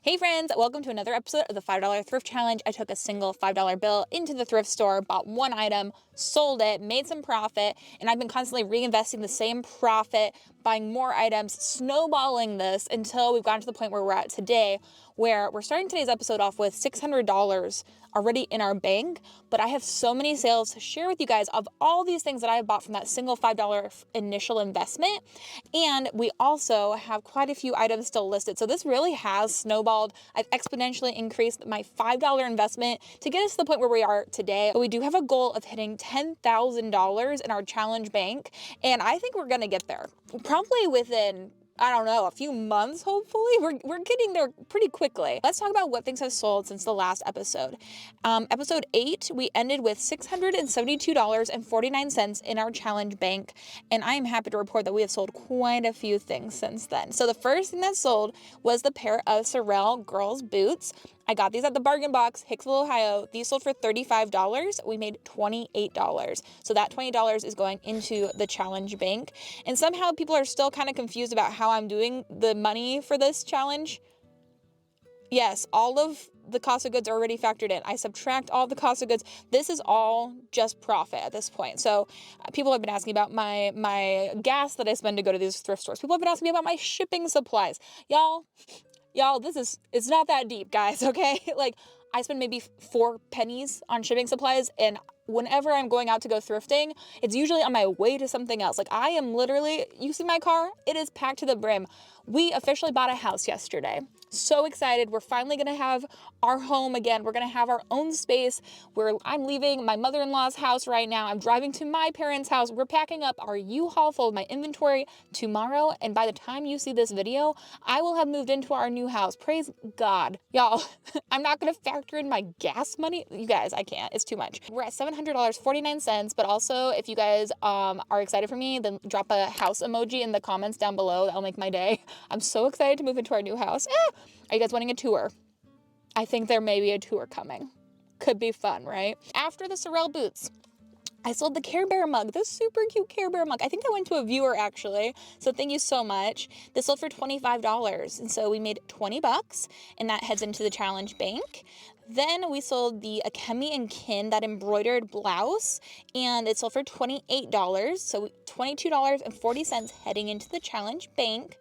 Hey friends, welcome to another episode of the $5 Thrift Challenge. I took a single $5 bill into the thrift store, bought one item, sold it, made some profit, and I've been constantly reinvesting the same profit, buying more items, snowballing this until we've gotten to the point where we're at today, where we're starting today's episode off with $600 already in our bank. But I have so many sales to share with you guys of all these things that I have bought from that single $5 initial investment. And we also have quite a few items still listed. So this really has snowballed. I've exponentially increased my $5 investment to get us to the point where we are today. But we do have a goal of hitting $10,000 in our challenge bank. And I think we're going to get there probably within, I don't know, a few months, hopefully. We're getting there pretty quickly. Let's talk about what things have sold since the last episode. Episode 8, we ended with $672.49 in our challenge bank, and I am happy to report that we have sold quite a few things since then. So the first thing that sold was the pair of Sorel girls boots. I got these at the Bargain Box, Hicksville, Ohio. These sold for $35. We made $28. So that $20 is going into the challenge bank. And somehow people are still kind of confused about how I'm doing the money for this challenge. Yes, all of the cost of goods are already factored in. I subtract all the cost of goods. This is all just profit at this point. So people have been asking about my gas that I spend to go to these thrift stores. People have been asking me about my shipping supplies. Y'all, it's not that deep, guys, okay? Like, I spend maybe 4 pennies on shipping supplies, and whenever I'm going out to go thrifting, it's usually on my way to something else. Like, I am literally, you see my car? It is packed to the brim. We officially bought a house yesterday. So excited. We're finally going to have our home again. We're going to have our own space where I'm leaving my mother-in-law's house right now. I'm driving to my parents' house. We're packing up our U-Haul full of my inventory tomorrow. And by the time you see this video, I will have moved into our new house. Praise God. Y'all, I'm not going to factor in my gas money. You guys, I can't. It's too much. We're at $700.49. But also, if you guys are excited for me, then drop a house emoji in the comments down below. That'll make my day. I'm so excited to move into our new house. Are you guys wanting a tour? I think there may be a tour coming. Could be fun, right? After the Sorel boots, I sold the Care Bear mug, this super cute Care Bear mug. I think I went to a viewer actually, so thank you so much. This sold for $25, and so we made $20, and that heads into the challenge bank. Then we sold the Akemi and Kin, that embroidered blouse, and it sold for $28, so $22.40 heading into the challenge bank.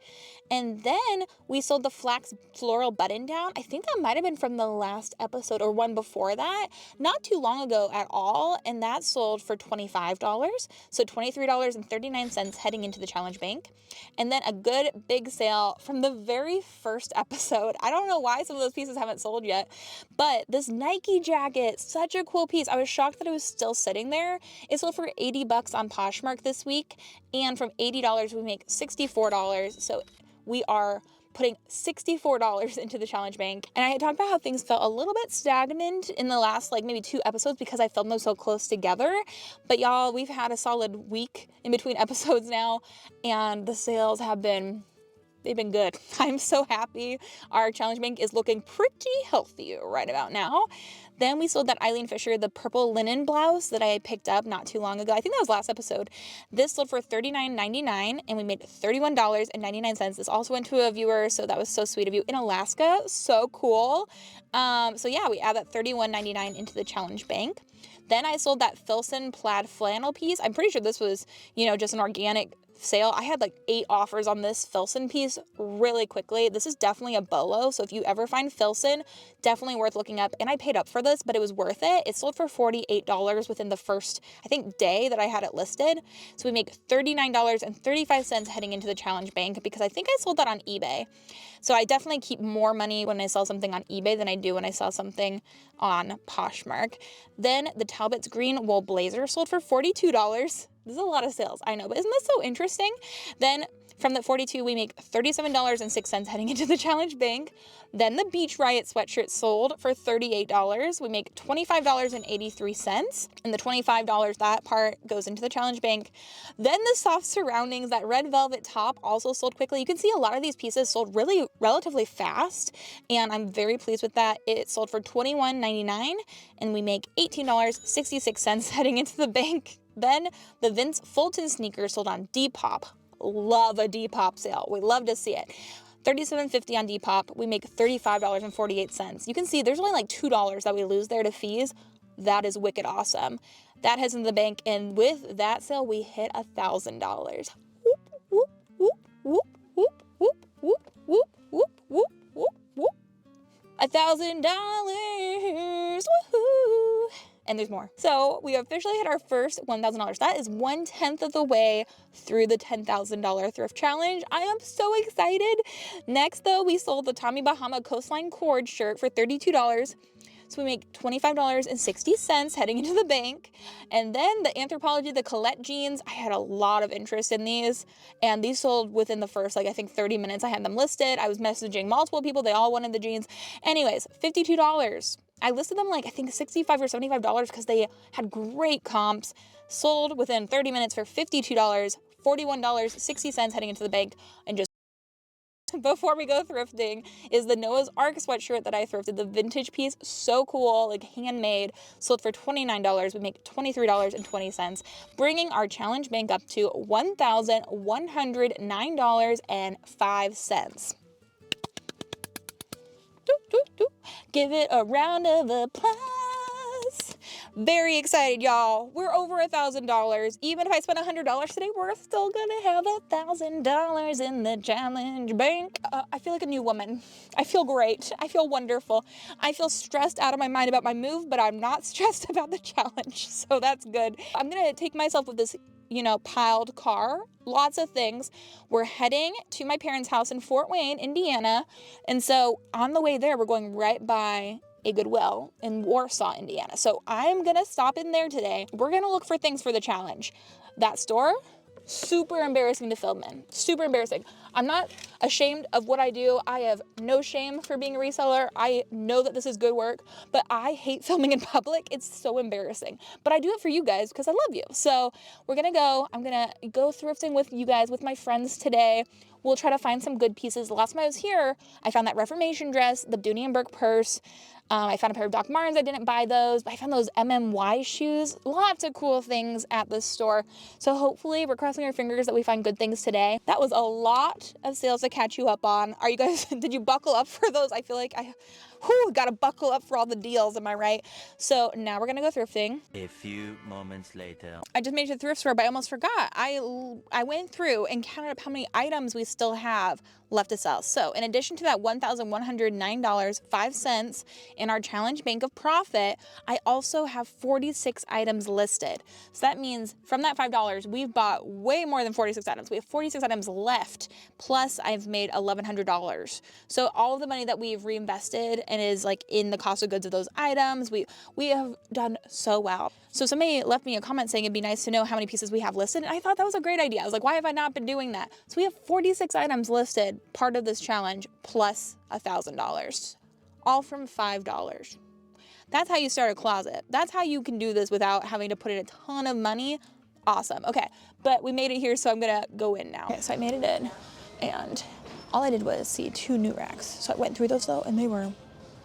And then we sold the flax floral button down. I think that might have been from the last episode or one before that, not too long ago at all, and that sold for $25, so $23.39 heading into the challenge bank. And then a good big sale from the very first episode. I don't know why some of those pieces haven't sold yet, but this Nike jacket, such a cool piece. I was shocked that it was still sitting there. It sold for $80 on Poshmark this week, and from $80 we make $64. So we are putting $64 into the challenge bank. And I talked about how things felt a little bit stagnant in the last maybe 2 episodes because I filmed them so close together. But y'all, we've had a solid week in between episodes now, and the sales have been, they've been good. I'm so happy. Our challenge bank is looking pretty healthy right about now. Then we sold that Eileen Fisher, the purple linen blouse that I picked up not too long ago. I think that was last episode. This sold for $39.99, and we made $31.99. This also went to a viewer, so that was so sweet of you, in Alaska. So cool. So yeah, we add that $31.99 into the challenge bank. Then I sold that Filson plaid flannel piece. I'm pretty sure this was, just an organic sale. I had 8 offers on this Filson piece really quickly. This is definitely a bolo, so if you ever find Filson, definitely worth looking up. And I paid up for this, but it was worth it. It sold for $48 within the first, I think, day that I had it listed. So we make $39.35 heading into the challenge bank because I think I sold that on eBay. So I definitely keep more money when I sell something on eBay than I do when I sell something on Poshmark. Then the Talbot's green wool blazer sold for $42. This is a lot of sales, I know, but isn't this so interesting? Then from the 42, we make $37.06 heading into the challenge bank. Then the Beach Riot sweatshirt sold for $38. We make $25.83, and the $25, that part goes into the challenge bank. Then the soft surroundings, that red velvet top, also sold quickly. You can see a lot of these pieces sold really relatively fast, and I'm very pleased with that. It sold for $21.99, and we make $18.66 heading into the bank. Then the Vince Fulton sneakers sold on Depop. Love a Depop sale. We love to see it. $37.50 on Depop. We make $35.48. You can see there's only like $2 that we lose there to fees. That is wicked awesome. That heads into the bank, and with that sale, we hit $1,000. Whoop, whoop, whoop, whoop, whoop, whoop, whoop, whoop, whoop, whoop, whoop, whoop. $1,000. Woohoo! And there's more. So we officially hit our first $1,000. That is 1/10 of the way through the $10,000 thrift challenge. I am so excited. Next, though, we sold the Tommy Bahama Coastline Cord shirt for $32. So we make $25.60 heading into the bank. And then the Anthropologie, the Colette jeans, I had a lot of interest in these. And these sold within the first, like, I think 30 minutes. I had them listed. I was messaging multiple people. They all wanted the jeans. Anyways, $52. I listed them like, I think $65 or $75 because they had great comps. Sold within 30 minutes for $52, $41.60 heading into the bank. And just before we go thrifting is the Noah's Ark sweatshirt that I thrifted, the vintage piece. So cool, like handmade. Sold for $29. We make $23.20, bringing our challenge bank up to $1,109.05. Give it a round of applause. Very excited, y'all. We're over $1,000. Even if I spent $100 today, we're still gonna have $1,000 in the challenge bank. I feel like a new woman. I feel great. I feel wonderful. I feel stressed out of my mind about my move, but I'm not stressed about the challenge, so that's good. I'm gonna take myself with this, piled car, lots of things. We're heading to my parents' house in Fort Wayne, Indiana. And so on the way there, we're going right by a Goodwill in Warsaw, Indiana. So I'm going to stop in there today. We're going to look for things for the challenge. That store, super embarrassing to film in. Super embarrassing. I'm not ashamed of what I do. I have no shame for being a reseller. I know that this is good work, but I hate filming in public. It's so embarrassing. But I do it for you guys because I love you. So we're going to go. I'm going to go thrifting with you guys, with my friends today. We'll try to find some good pieces. The last time I was here, I found that Reformation dress, the Dooney and Burke purse. I found a pair of Doc Martens. I didn't buy those, but I found those MMY shoes. Lots of cool things at this store. So hopefully we're crossing our fingers that we find good things today. That was a lot of sales to catch you up on. Are you guys, did you buckle up for those? I feel like gotta buckle up for all the deals, am I right? So now we're gonna go thrifting. A few moments later. I just made it to the thrift store, but I almost forgot. I went through and counted up how many items we still have left to sell. So in addition to that $1,109.05 in our challenge bank of profit, I also have 46 items listed. So that means from that $5, we've bought way more than 46 items. We have 46 items left, plus I've made $1,100. So all of the money that we've reinvested and is like in the cost of goods of those items, we have done so well. So somebody left me a comment saying it'd be nice to know how many pieces we have listed. And I thought that was a great idea. I was like, why have I not been doing that? So we have 46 items listed, part of this challenge, plus $1,000, all from $5. That's how you start a closet. That's how you can do this without having to put in a ton of money. Awesome. Okay, but we made it here, so I'm gonna go in now. Okay, so I made it in, and all I did was see 2 new racks. So I went through those though, and they were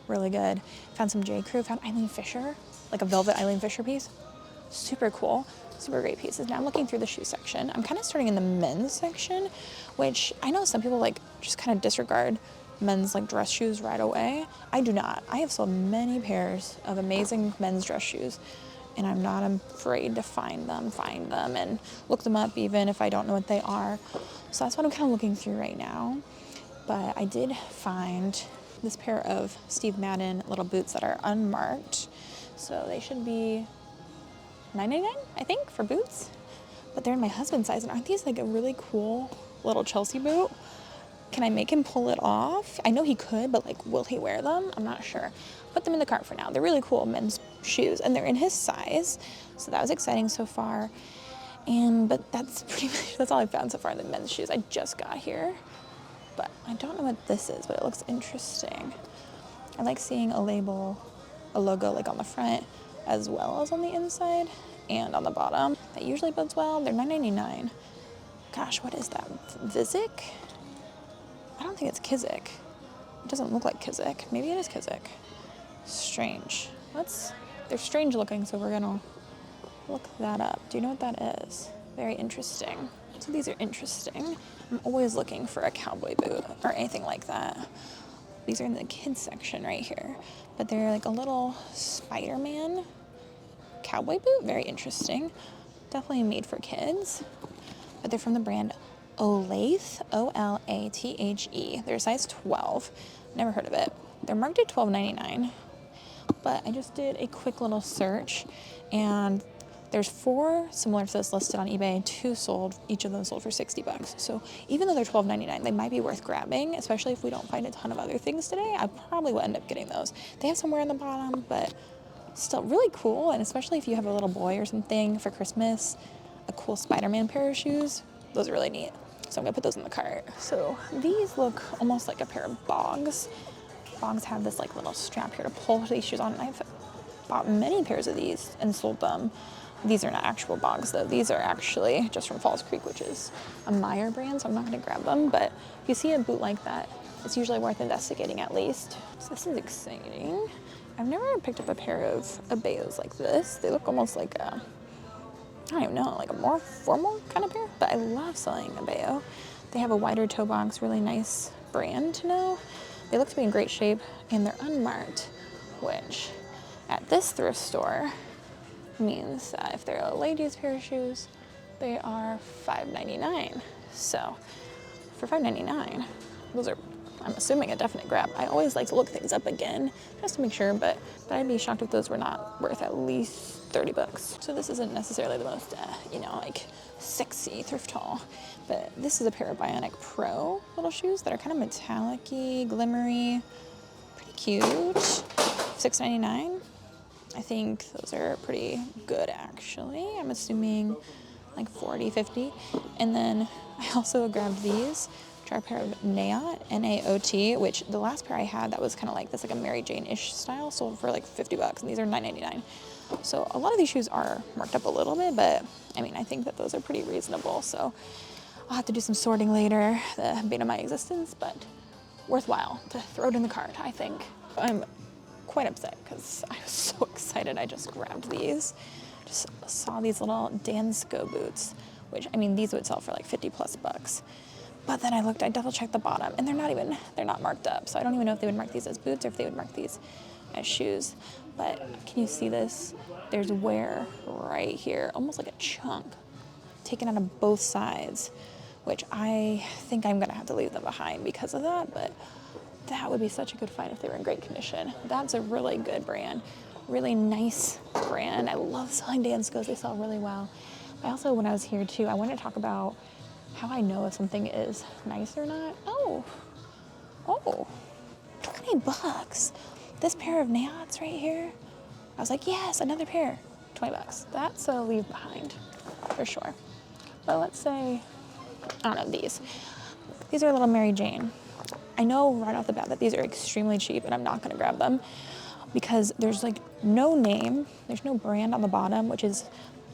really good. Found some J. Crew, found Eileen Fisher, like a velvet Eileen Fisher piece. Super cool, super great pieces. Now I'm looking through the shoe section. I'm kind of starting in the men's section, which I know some people like just kind of disregard men's like dress shoes right away. I do not. I have sold many pairs of amazing men's dress shoes, and I'm not afraid to find them and look them up even if I don't know what they are. So that's what I'm kind of looking through right now. But I did find this pair of Steve Madden little boots that are unmarked. So they should be $9.99, I think, for boots. But they're in my husband's size, and aren't these like a really cool little Chelsea boot? Can I make him pull it off? I know he could, but like, will he wear them? I'm not sure. Put them in the cart for now. They're really cool men's shoes, and they're in his size. So that was exciting so far. But that's pretty much, that's all I found so far in the men's shoes. I just got here. But I don't know what this is, but it looks interesting. I like seeing a label, a logo like on the front, as well as on the inside and on the bottom. That usually bodes well. They're $9.99. Gosh, what is that? Vizik? I don't think it's Kizik. It doesn't look like Kizik. Maybe it is Kizik. Strange. They're strange looking, so we're gonna look that up. Do you know what that is? Very interesting. So these are interesting. I'm always looking for a cowboy boot or anything like that. These are in the kids section right here, but they're like a little Spider-Man cowboy boot. Very interesting. Definitely made for kids, but they're from the brand Olathe, O-L-A-T-H-E. They're size 12. Never heard of it. They're marked at $12.99, but I just did a quick little search, and there's 4 similar to this listed on eBay, 2 sold, each of them sold for $60. So even though they're $12.99, they might be worth grabbing, especially if we don't find a ton of other things today. I probably will end up getting those. They have some wear on the bottom, but still really cool, and especially if you have a little boy or something for Christmas, a cool Spider-Man pair of shoes, those are really neat. So I'm gonna put those in the cart. So these look almost like a pair of bogs. Bogs have this like little strap here to pull these shoes on, and I've bought many pairs of these and sold them. These are not actual bogs though. These are actually just from Falls Creek, which is a Meyer brand, so I'm not gonna grab them, but if you see a boot like that, it's usually worth investigating at least. So this is exciting. I've never picked up a pair of Abayos like this. They look almost like a, I don't even know, like a more formal kind of pair, but I love selling Abayo. They have a wider toe box, really nice brand to know. They look to be in great shape, and they're unmarked, which at this thrift store means that if they're a ladies pair of shoes, they are $5.99. So for $5.99, those are, I'm assuming, a definite grab. I always like to look things up again just to make sure, but I'd be shocked if those were not worth at least $30. So this isn't necessarily the most, like sexy thrift haul, but this is a pair of Bionic Pro little shoes that are kind of metallic-y, glimmery, pretty cute. $6.99. I think those are pretty good, actually. I'm assuming like 40, 50. And then I also grabbed these, which are a pair of Naot, N-A-O-T, which the last pair I had that was kind of like this, like a Mary Jane-ish style, sold for like $50, and these are $9.99. So a lot of these shoes are marked up a little bit, but I mean, I think that those are pretty reasonable. So I'll have to do some sorting later, the bane of my existence, but worthwhile to throw it in the cart, I think. I'm quite upset because I was so excited I just grabbed these. Just saw these little Dansko boots, which, I mean, these would sell for like $50+. But then I double checked the bottom, and they're not marked up. So I don't even know if they would mark these as boots or if they would mark these as shoes. But can you see this? There's wear right here, almost like a chunk taken out of both sides, which I think I'm gonna have to leave them behind because of that, but that would be such a good find if they were in great condition. That's a really good brand, really nice brand. I love selling Danskos, they sell really well. I also, when I was here too, I wanted to talk about how I know if something is nice or not. Oh, $20. This pair of Naots right here, I was like, yes, another pair, $20. That's a leave behind, for sure. But let's say, I don't know, these are a little Mary Jane. I know right off the bat that these are extremely cheap, and I'm not gonna grab them because there's like no name, there's no brand on the bottom, which is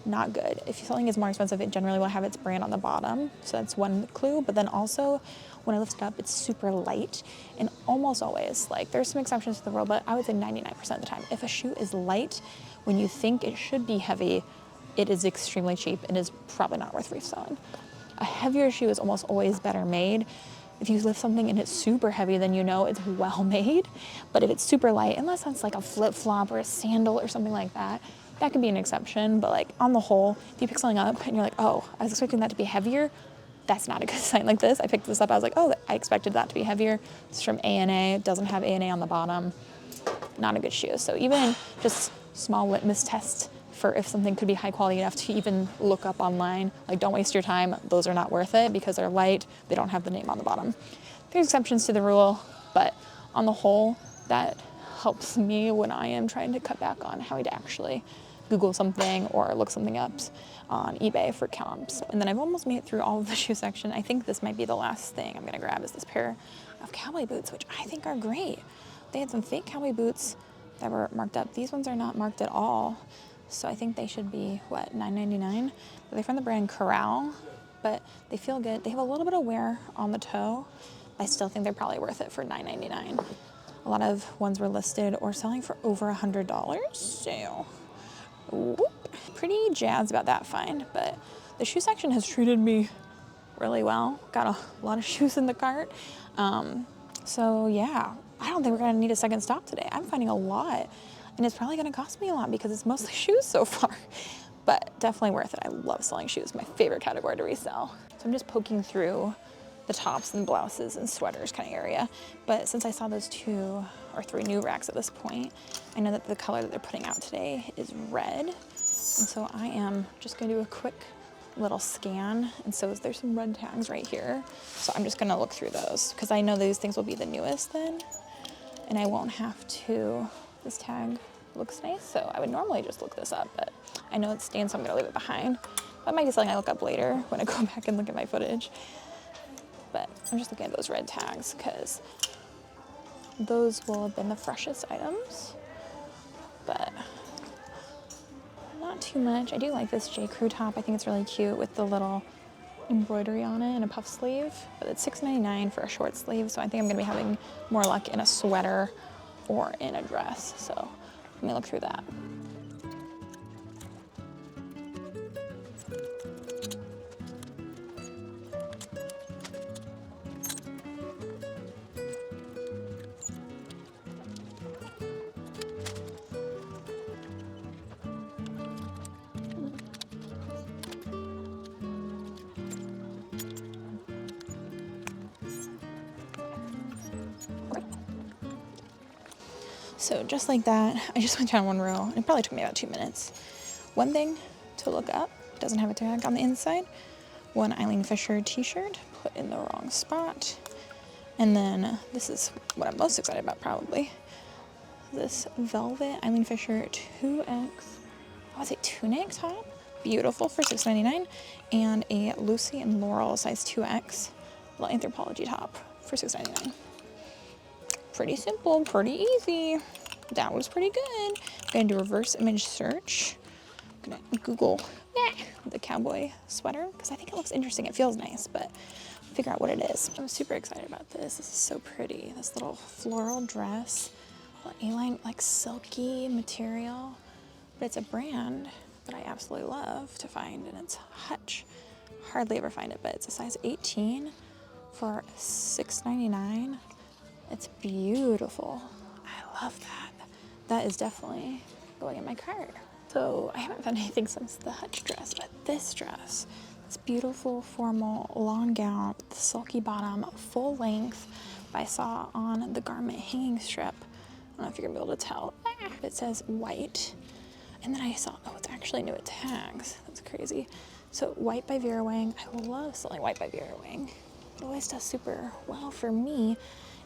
not good. If something is more expensive, it generally will have its brand on the bottom. So that's one clue. But then also, when I lift it up, it's super light. And almost always, like there's some exceptions to the rule, but I would say 99% of the time, if a shoe is light, when you think it should be heavy, it is extremely cheap and is probably not worth reselling. A heavier shoe is almost always better made. If you lift something and it's super heavy, then you know it's well made. But if it's super light, unless it's like a flip-flop or a sandal or something like that, that could be an exception. But like on the whole, if you pick something up and you're like, oh, I was expecting that to be heavier, that's not a good sign. Like this, I picked this up, I was like, oh, I expected that to be heavier. It's from A&A, it doesn't have A&A on the bottom. Not a good shoe. So even just small litmus test for if something could be high quality enough to even look up online. Like, don't waste your time. Those are not worth it because they're light. They don't have the name on the bottom. There's exceptions to the rule, but on the whole, that helps me when I am trying to cut back on having to actually Google something or look something up on eBay for comps. And then I've almost made it through all of the shoe section. I think this might be the last thing I'm gonna grab is this pair of cowboy boots, which I think are great. They had some fake cowboy boots that were marked up. These ones are not marked at all. So I think they should be, what, $9.99? They're from the brand Corral, but they feel good. They have a little bit of wear on the toe. I still think they're probably worth it for $9.99. A lot of ones were listed or selling for over $100. So, whoop, pretty jazzed about that find. But the shoe section has treated me really well. Got a lot of shoes in the cart. So yeah, I don't think we're gonna need a second stop today. I'm finding a lot, and it's probably gonna cost me a lot because it's mostly shoes so far, but definitely worth it. I love selling shoes, my favorite category to resell. So I'm just poking through the tops and blouses and sweaters kind of area. But since I saw those 2 or 3 new racks at this point, I know that the color that they're putting out today is red. And so I am just gonna do a quick little scan. And so there's some red tags right here. So I'm just gonna look through those because I know these things will be the newest then. And I won't have to, this tag looks nice. So I would normally just look this up, but I know it's stained, so I'm gonna leave it behind. That might be something I look up later when I go back and look at my footage. But I'm just looking at those red tags because those will have been the freshest items, but not too much. I do like this J. Crew top. I think it's really cute with the little embroidery on it and a puff sleeve, but it's $6.99 for a short sleeve. So I think I'm gonna be having more luck in a sweater or in a dress. So let me look through that. So just like that, I just went down one row, and it probably took me about 2 minutes. One thing to look up, doesn't have a tag on the inside. One Eileen Fisher t-shirt, put in the wrong spot. And then this is what I'm most excited about probably. This velvet Eileen Fisher 2X, I would say tunic top, beautiful for $6.99. And a Lucy and Laurel size 2X little Anthropologie top for $6.99. Pretty simple, pretty easy. That was pretty good. I'm gonna do reverse image search. I'm gonna Google the cowboy sweater because I think it looks interesting. It feels nice, but figure out what it is. I'm super excited about this. This is so pretty. This little floral dress, A-line like silky material, but it's a brand that I absolutely love to find, and it's Hutch. Hardly ever find it, but it's a size 18 for $6.99. It's beautiful. I love that. That is definitely going in my cart. So I haven't found anything since the Hutch dress, but this dress, this beautiful formal long gown with the silky bottom, full length, I saw on the garment hanging strip. I don't know if you're gonna be able to tell. It says white. And then I saw, oh, it's actually new at tags. That's crazy. So white by Vera Wang. I love selling white by Vera Wang. It always does super well for me.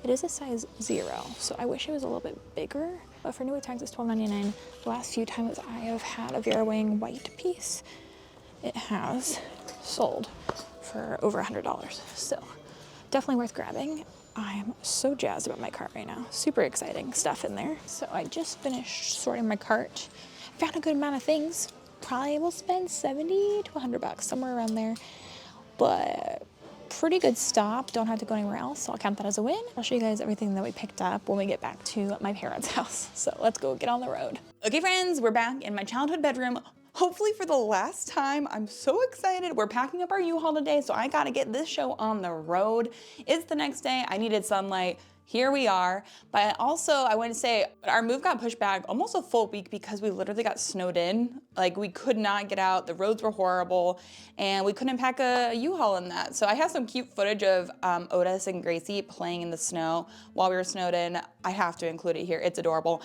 It is a size 0, so I wish it was a little bit bigger, but for new at tags it's $12.99. The last few times I have had a Vera Wang white piece, it has sold for over $100. So definitely worth grabbing. I'm so jazzed about my cart right now. Super exciting stuff in there. So I just finished sorting my cart. Found a good amount of things. Probably will spend 70 to 100 bucks, somewhere around there. But pretty good stop. Don't have to go anywhere else, so I'll count that as a win. I'll show you guys everything that we picked up when we get back to my parents' house. So let's go get on the road. Okay, friends, we're back in my childhood bedroom. Hopefully for the last time. I'm so excited. We're packing up our U-Haul today, so I gotta get this show on the road. It's the next day. I needed sunlight. Here we are. But also, I want to say our move got pushed back almost a full week because we literally got snowed in. Like, we could not get out. The roads were horrible, and we couldn't pack a U-Haul in that. So I have some cute footage of Otis and Gracie playing in the snow while we were snowed in. I have to include it here. It's adorable.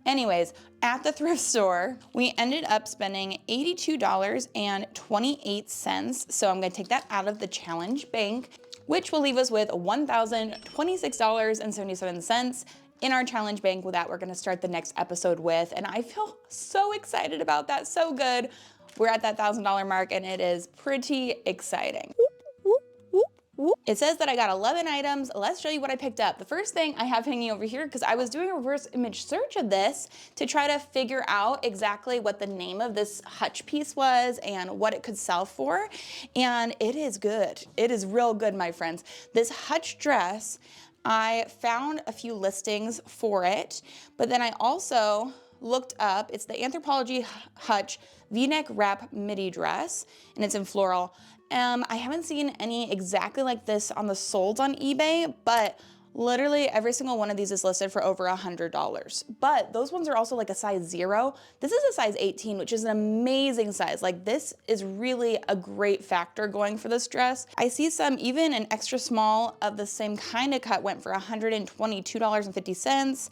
Anyways, at the thrift store, we ended up spending $82.28. So I'm gonna take that out of the challenge bank, which will leave us with $1,026.77 in our challenge bank that we're gonna start the next episode with. And I feel so excited about that, so good. We're at that $1,000 mark and it is pretty exciting. It says that I got 11 items. Let's show you what I picked up. The first thing I have hanging over here, because I was doing a reverse image search of this to try to figure out exactly what the name of this Hutch piece was and what it could sell for. And it is good. It is real good, my friends. This Hutch dress, I found a few listings for it, but then I also looked up, it's the Anthropologie Hutch V-neck wrap midi dress, and it's in floral. I haven't seen any exactly like this on the solds on eBay, but literally every single one of these is listed for over $100. But those ones are also like a size 0. This is a size 18, which is an amazing size. Like this is really a great factor going for this dress. I see some, even an extra small of the same kind of cut went for $122.50.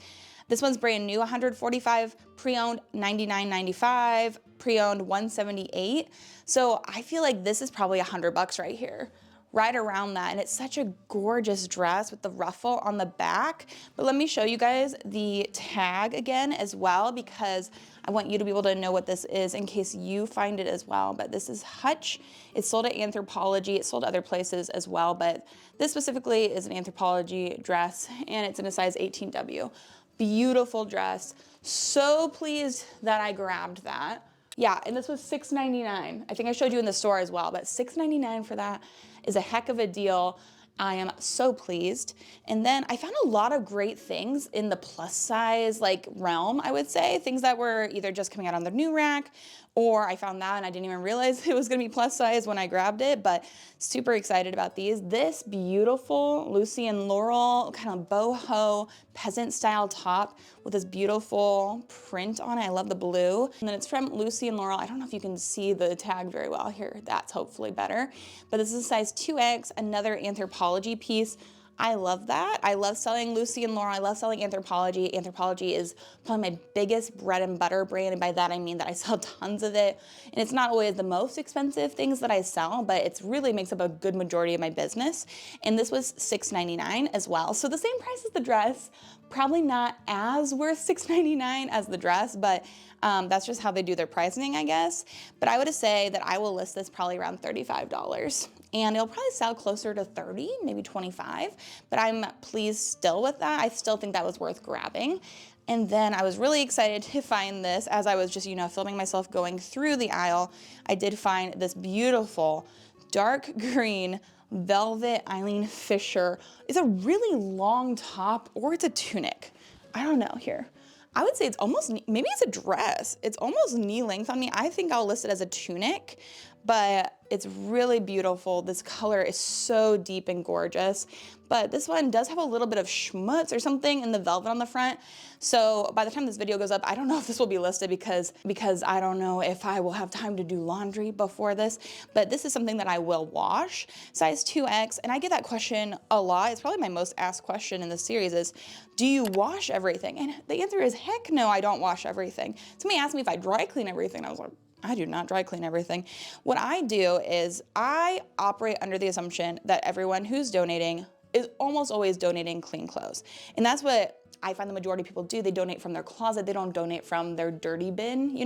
This one's brand new, $145, pre-owned $99.95, pre-owned $178. So I feel like this is probably $100 right here, right around that. And it's such a gorgeous dress with the ruffle on the back. But let me show you guys the tag again as well, because I want you to be able to know what this is in case you find it as well. But this is Hutch. It's sold at Anthropologie. It's sold other places as well, but this specifically is an Anthropologie dress, and it's in a size 18W. Beautiful dress. So pleased that I grabbed that. Yeah, and this was $6.99. I think I showed you in the store as well, but $6.99 for that is a heck of a deal. I am so pleased. And then I found a lot of great things in the plus size like realm, I would say. Things that were either just coming out on the new rack, or I found that and I didn't even realize it was gonna be plus size when I grabbed it, but super excited about these. This beautiful Lucy and Laurel kind of boho peasant style top with this beautiful print on it. I love the blue. And then it's from Lucy and Laurel. I don't know if you can see the tag very well here. That's hopefully better. But this is a size 2X, another Anthropologie piece. I love that. I love selling Lucy and Laurel. I love selling Anthropologie. Anthropologie is probably my biggest bread and butter brand, and by that I mean that I sell tons of it. And it's not always the most expensive things that I sell, but it really makes up a good majority of my business. And this was $6.99 as well. So the same price as the dress, probably not as worth $6.99 as the dress, but that's just how they do their pricing, I guess. But I would say that I will list this probably around $35. And it'll probably sell closer to 30, maybe 25, but I'm pleased still with that. I still think that was worth grabbing. And then I was really excited to find this as I was just, filming myself going through the aisle. I did find this beautiful dark green velvet Eileen Fisher. It's a really long top, or it's a tunic. I don't know here. I would say it's almost, maybe it's a dress. It's almost knee length on me. I think I'll list it as a tunic, but it's really beautiful. This color is so deep and gorgeous, but this one does have a little bit of schmutz or something in the velvet on the front. So by the time this video goes up, I don't know if this will be listed because I don't know if I will have time to do laundry before this, but this is something that I will wash, size 2X. And I get that question a lot. It's probably my most asked question in this series is, do you wash everything? And the answer is heck no, I don't wash everything. Somebody asked me if I dry clean everything. I was like, I do not dry clean everything. What I do is I operate under the assumption that everyone who's donating is almost always donating clean clothes. And that's what I find the majority of people do. They donate from their closet. They don't donate from their dirty bin,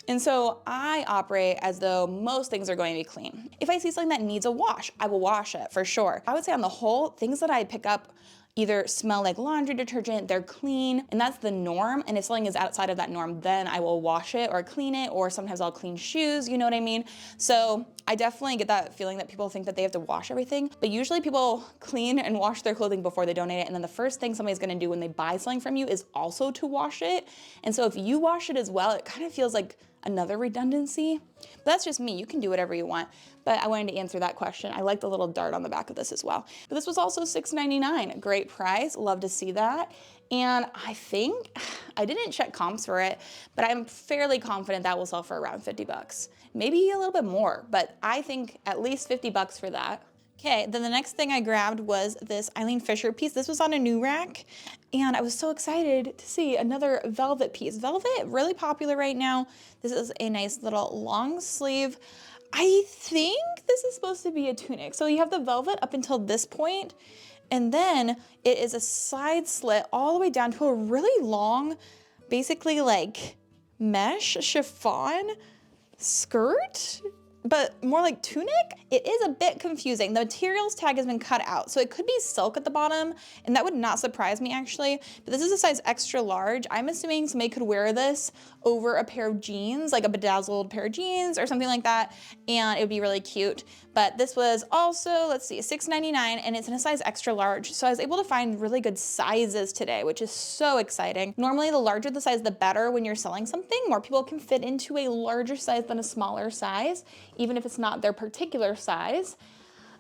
And so I operate as though most things are going to be clean. If I see something that needs a wash, I will wash it for sure. I would say on the whole, things that I pick up either smell like laundry detergent, they're clean, and that's the norm. And if something is outside of that norm, then I will wash it or clean it, or sometimes I'll clean shoes, you know what I mean? So I definitely get that feeling that people think that they have to wash everything, but usually people clean and wash their clothing before they donate it, and then the first thing somebody's gonna do when they buy something from you is also to wash it. And so if you wash it as well, it kind of feels like another redundancy. But that's just me. You can do whatever you want. But I wanted to answer that question. I like the little dart on the back of this as well. But this was also $6.99. Great price. Love to see that. And I think, I didn't check comps for it, but I'm fairly confident that will sell for around $50. Maybe a little bit more, but I think at least $50 for that. Okay, then the next thing I grabbed was this Eileen Fisher piece. This was on a new rack, and I was so excited to see another velvet piece. Velvet, really popular right now. This is a nice little long sleeve. I think this is supposed to be a tunic. So you have the velvet up until this point, and then it is a side slit all the way down to a really long, basically like mesh chiffon skirt, but more like tunic. It is a bit confusing. The materials tag has been cut out, so it could be silk at the bottom, and that would not surprise me actually, but this is a size extra large. I'm assuming somebody could wear this over a pair of jeans, like a bedazzled pair of jeans or something like that, and it would be really cute. But this was also, let's see, $6.99, and it's in a size extra large, so I was able to find really good sizes today, which is so exciting. Normally, the larger the size, the better when you're selling something. More people can fit into a larger size than a smaller size. even if it's not their particular size.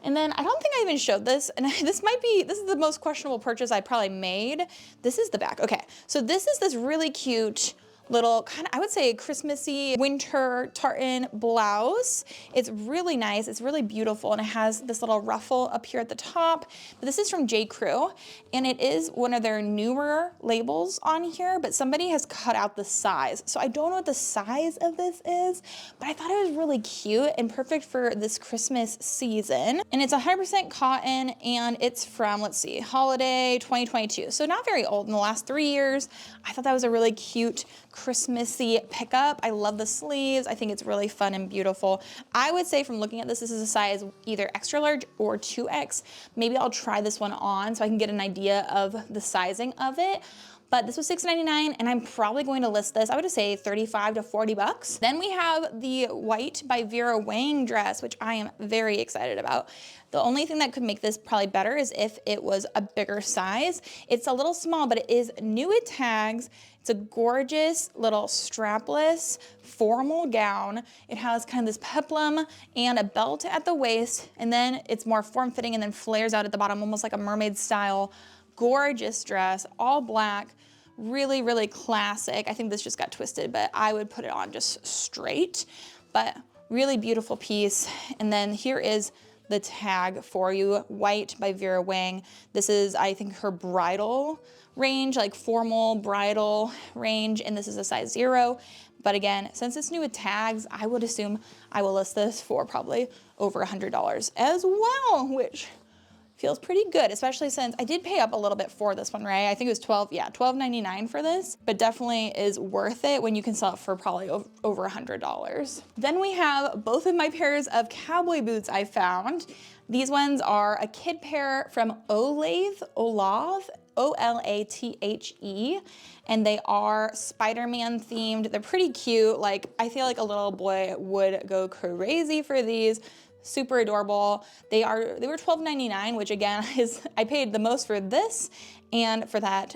And then I don't think I even showed this, and this is the most questionable purchase I probably made. This is the back. Okay, so this is this really cute little kind of, I would say, Christmassy winter tartan blouse. It's really nice. It's really beautiful, and it has this little ruffle up here at the top. But this is from J. Crew, and it is one of their newer labels on here, but somebody has cut out the size. So I don't know what the size of this is, but I thought it was really cute and perfect for this Christmas season. And it's 100% cotton, and it's from, let's see, holiday 2022. So not very old, in the last 3 years. I thought that was a really cute Christmassy pickup. I love the sleeves. I think it's really fun and beautiful. I would say from looking at this is a size either extra large or 2X. Maybe I'll try this one on so I can get an idea of the sizing of it. But this was $6.99, and I'm probably going to list this, I would just say 35 to 40 bucks. Then we have the white by Vera Wang dress, which I am very excited about. The only thing that could make this probably better is if it was a bigger size. It's a little small, but it is new with tags. It's a gorgeous little strapless formal gown. It has kind of this peplum and a belt at the waist, and then it's more form-fitting and then flares out at the bottom, almost like a mermaid style. Gorgeous dress, all black, really, really classic. I think this just got twisted, but I would put it on just straight, but really beautiful piece. And then here is the tag for you, white by Vera Wang. This is, I think, her bridal range, like formal bridal range, and this is a size 0. But again, since it's new with tags, I would assume I will list this for probably over $100 as well, which feels pretty good, especially since I did pay up a little bit for this one, right? I think it was $12.99 for this, but definitely is worth it when you can sell it for probably over $100. Then we have both of my pairs of cowboy boots I found. These ones are a kid pair from Olave, O-L-A-T-H-E, and they are Spider-Man themed. They're pretty cute. Like, I feel like a little boy would go crazy for these. Super adorable. They were $12.99, which again is, I paid the most for this and for that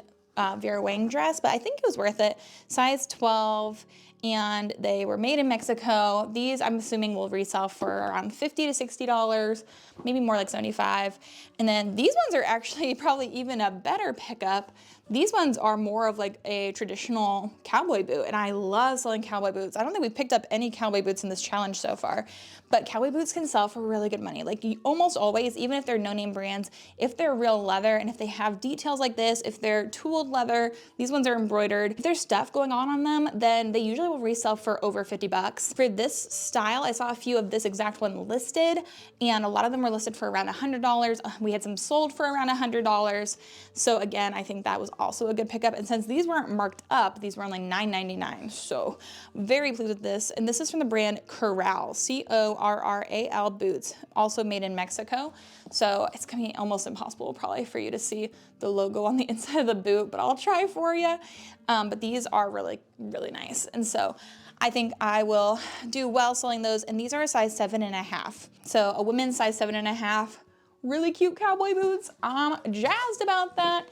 Vera Wang dress, but I think it was worth it. Size 12, and they were made in Mexico. These I'm assuming will resell for around $50 to $60, maybe more like $75. And then these ones are actually probably even a better pickup. These ones are more of like a traditional cowboy boot, and I love selling cowboy boots. I don't think we've picked up any cowboy boots in this challenge so far, but cowboy boots can sell for really good money. Like almost always, even if they're no-name brands, if they're real leather and if they have details like this, if they're tooled leather, these ones are embroidered. If there's stuff going on them, then they usually will resell for over 50 bucks. For this style, I saw a few of this exact one listed, and a lot of them were listed for around $100. We had some sold for around $100. So again, I think that was also a good pickup. And since these weren't marked up, these were only $9.99. So very pleased with this. And this is from the brand Corral, C-O-R-R-A-L boots, also made in Mexico. So it's gonna be almost impossible probably for you to see the logo on the inside of the boot, but I'll try for you. But these are really, really nice. And so I think I will do well selling those. And these are a size 7.5. So a women's size 7.5, really cute cowboy boots. I'm jazzed about that.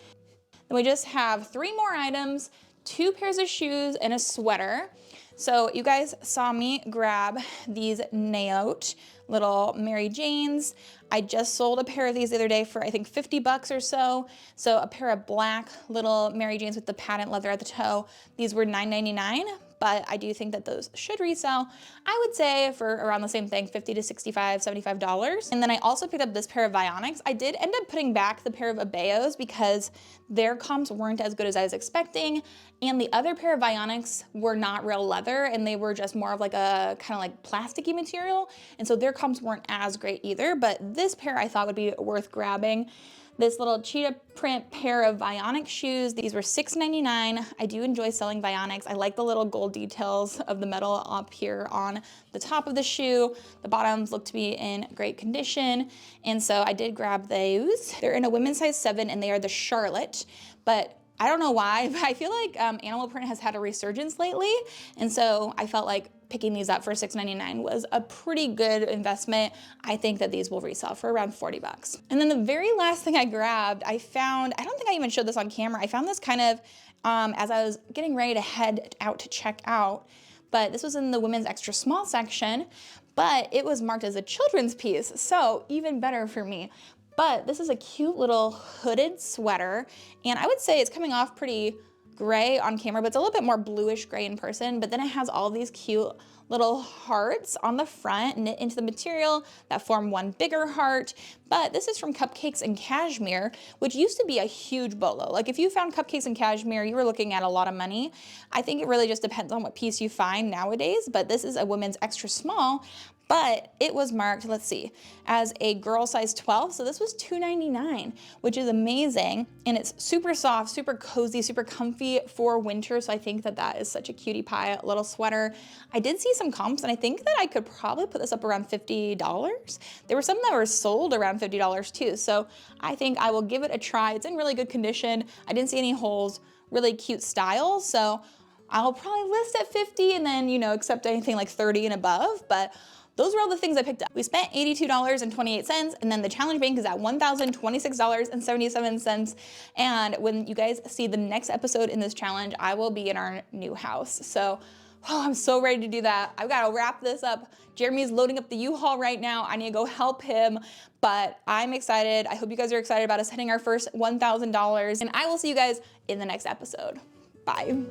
Then we just have 3 more items, 2 pairs of shoes and a sweater. So you guys saw me grab these Naote little Mary Janes. I just sold a pair of these the other day for I think 50 bucks or so. So a pair of black little Mary Janes with the patent leather at the toe. These were $9.99. But I do think that those should resell, I would say, for around the same thing, $50 to $65, $75. And then I also picked up this pair of Vionics. I did end up putting back the pair of Abeos because their comps weren't as good as I was expecting. And the other pair of Vionics were not real leather, and they were just more of like a kind of like plasticky material. And so their comps weren't as great either, but this pair I thought would be worth grabbing. This little cheetah print pair of Vionic shoes. These were $6.99. I do enjoy selling Vionics. I like the little gold details of the metal up here on the top of the shoe. The bottoms look to be in great condition. And so I did grab those. They're in a women's size 7 and they are the Charlotte, but I don't know why, but I feel like animal print has had a resurgence lately. And so I felt like picking these up for $6.99 was a pretty good investment. I think that these will resell for around 40 bucks. And then the very last thing I grabbed, I found, I don't think I even showed this on camera. I found this kind of as I was getting ready to head out to check out, but this was in the women's extra small section, but it was marked as a children's piece, so even better for me. But this is a cute little hooded sweater, and I would say it's coming off pretty gray on camera, but it's a little bit more bluish gray in person. But then it has all these cute little hearts on the front knit into the material that form one bigger heart. But this is from Cupcakes and Cashmere, which used to be a huge bolo. Like if you found Cupcakes and Cashmere, you were looking at a lot of money. I think it really just depends on what piece you find nowadays, but this is a women's extra small. But it was marked, let's see, as a girl size 12. So this was $2.99, which is amazing. And it's super soft, super cozy, super comfy for winter. So I think that that is such a cutie pie little sweater. I did see some comps, and I think that I could probably put this up around $50. There were some that were sold around $50 too. So I think I will give it a try. It's in really good condition. I didn't see any holes, really cute style. So I'll probably list at 50 and then, you know, accept anything like 30 and above. But those were all the things I picked up. We spent $82.28, and then the challenge bank is at $1,026.77. And when you guys see the next episode in this challenge, I will be in our new house. So, I'm so ready to do that. I've got to wrap this up. Jeremy's loading up the U-Haul right now. I need to go help him, but I'm excited. I hope you guys are excited about us hitting our first $1,000, and I will see you guys in the next episode. Bye.